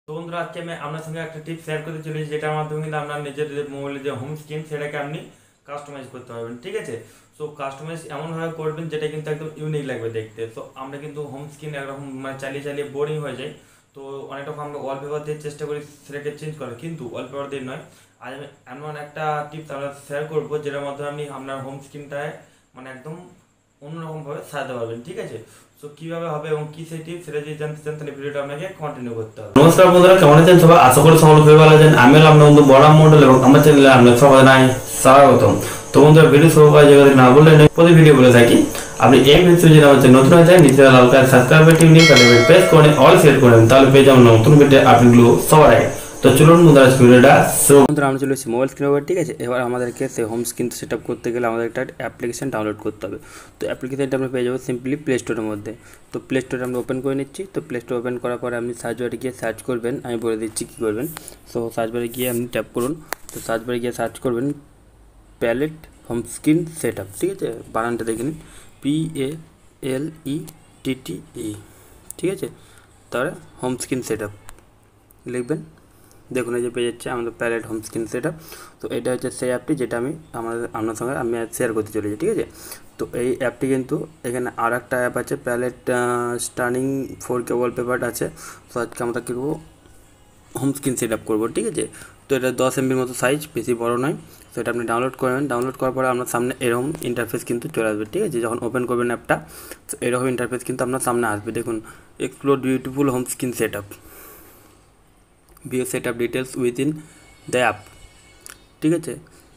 তো বন্ধুরা আজকে আমি আপনার সঙ্গে একটা টিপ শেয়ার করতে চলেছি, যেটার মাধ্যমে কিন্তু আপনার নিজের যে মোবাইলের যে হোম স্ক্রিন সেটাকে আপনি কাস্টমাইজ করতে পারবেন। ঠিক আছে, সো কাস্টমাইজ এমনভাবে করবেন যেটা কিন্তু একদম ইউনিক লাগবে দেখতে। তো আমরা কিন্তু হোম স্ক্রিন একরকম মানে চালিয়ে চালিয়ে বোরিং হয়ে যায়। তো অনেক রকম আমরা ওয়ালপেপার দিয়ে চেষ্টা করি সেটাকে চেঞ্জ করার, কিন্তু ওয়ালপেপার দিয়ে নয়। আজ আমি এমন একটা টিপস আমরা শেয়ার করবো যেটার মাধ্যমে আপনি আপনার হোম স্ক্রিনটায় মানে একদম অন্যরকমভাবে সাজাতে পারবেন। ঠিক আছে, সো কিভাবে হবে এবং কি সেই টিপস সেটা যদি জানতে চান তাহলে ভিডিওটা আপনাকে কন্টিনিউ করতে হবে। নমস্কার বন্ধুরা, কেমন আছেন সবাই? আশা করি সকলে খুবই ভালো আছেন। আমি হলাম আপনার বন্ধু বড়াম মন্ডল এবং আমার চ্যানেলে আপনার সবাই জানাই স্বাগতম। তো বন্ধুরা, ভিডিও শুরু করার জায়গা না বললে প্রতি ভিডিও বলে থাকি, আপনি এই ভিডিও যদি আমার চ্যানেল নতুন হয়ে যায় নিচে লাল কালার সাবস্ক্রাইব বাটন নিয়ে তাহলে প্রেস করে অল সিলেক্ট করেন, তাহলে পেয়ে যাবেন নতুন ভিডিও আপডেটগুলো সবার আগে। তো চলুন বন্ধুরা ভিডিওটা শুরু। বন্ধুরা আমরা চলে এসেছি মোবাইল স্ক্রিন ওভার। ঠিক আছে, এবার আমাদেরকে সেই হোম স্ক্রিন সেট আপ করতে গেলে আমাদের একটা অ্যাপ্লিকেশন ডাউনলোড করতে হবে। তো অ্যাপ্লিকেশনটা আমরা পেয়ে যাবো সিম্পলি প্লে স্টোরের মধ্যে। তো প্লে স্টোরে আমরা ওপেন করে নিচ্ছি। তো প্লে স্টোর ওপেন করার পরে আপনি সার্চ বারে গিয়ে সার্চ করবেন, আমি বলে দিচ্ছি কী করবেন। সো সার্চ বারে গিয়ে আপনি ট্যাপ করুন। তো সার্চ বারে গিয়ে সার্চ করবেন palette home screen set up. ঠিক আছে, বানানটা দেখে নিন, PALETTE। ঠিক আছে, তারপরে হোম স্ক্রিন সেট আপ লিখবেন। দেখুন এই যে পেয়ে যাচ্ছে আমাদের palette home screen set up. তো এটা হচ্ছে সেই অ্যাপটি যেটা আমি আপনার সঙ্গে আমি শেয়ার করতে চলেছি। ঠিক আছে, তো এই অ্যাপটি কিন্তু এখানে আর একটা অ্যাপ আছে প্যালেট স্টানিং 4K ওয়ালপেপার আছে। তো আজকে আমরা কী করবো, হোম স্ক্রিন সেট আপ করবো। ঠিক আছে, তো এটা 10 MBর মতো সাইজ, বেশি বড় নয়। তো এটা আপনি ডাউনলোড করবেন। ডাউনলোড করার পরে আপনার সামনে এরকম ইন্টারফেস কিন্তু চলে আসবে। ঠিক আছে, যখন ওপেন করবেন অ্যাপটা, তো এরকম ইন্টারফেস কিন্তু আপনার সামনে আসবে। দেখুন, explore beautiful home screen set up, view set up details within the app. ঠিক আছে,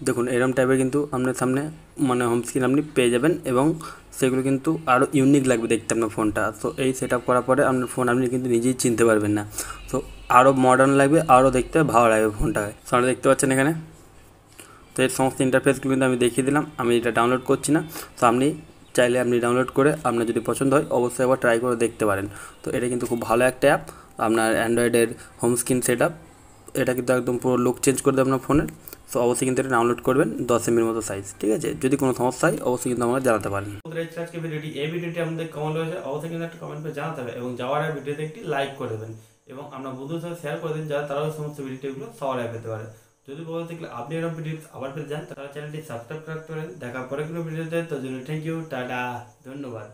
দেখুন এরকম টাইপের কিন্তু আপনার সামনে মানে হোম স্ক্রিন আপনি পেয়ে যাবেন এবং সেগুলো কিন্তু আরও ইউনিক লাগবে দেখতে আপনার ফোনটা। তো এই সেট আপ করার পরে আপনার ফোন আপনি কিন্তু নিজেই চিনতে পারবেন না। তো আরও মডার্ন লাগবে, আরও দেখতে ভালো লাগবে ফোনটাকে। আপনারা দেখতে পাচ্ছেন এখানে। তো এই সমস্ত ইন্টারফেসগুলো কিন্তু আমি দেখিয়ে দিলাম। আমি এটা ডাউনলোড করছি না। তো আপনি চাইলে আপনি ডাউনলোড করে আপনার যদি পছন্দ হয় অবশ্যই একবার ট্রাই করে দেখতে পারেন। তো এটা কিন্তু খুব ভালো একটা অ্যাপ আপনার অ্যান্ড্রয়েডের হোম স্ক্রিন সেট আপ। এটা কিন্তু একদম পুরো লুক চেঞ্জ করে দেবে আপনার ফোনের। সো অবশ্যই কিন্তু এটা ডাউনলোড করবেন, 10 MBর মতো সাইজ। ঠিক আছে, যদি কোনো সমস্যা হয় অবশ্যই কিন্তু আমাকে জানাতে পারেন। আজকে এই ভিডিওটি আমাদের কেমন হয়েছে অবশ্যই কিন্তু একটা কমেন্ট করে জানাতে হবে এবং যাওয়ার আগে ভিডিওতে একটি লাইক করে দেবেন এবং আপনার বন্ধুদের সাথে শেয়ার করে দিন যাতে তারাও সমস্ত ভিডিওগুলো সবার আগে পেতে পারে। যদি বলতে দেখলে আপনি এরকম ভিডিও আবার পেতে যান তাহলে চ্যানেলটি সাবস্ক্রাইব করতে পারেন। দেখা পরে কোনো ভিডিওতে, তো জন্য থ্যাংক ইউ, টাটা, ধন্যবাদ।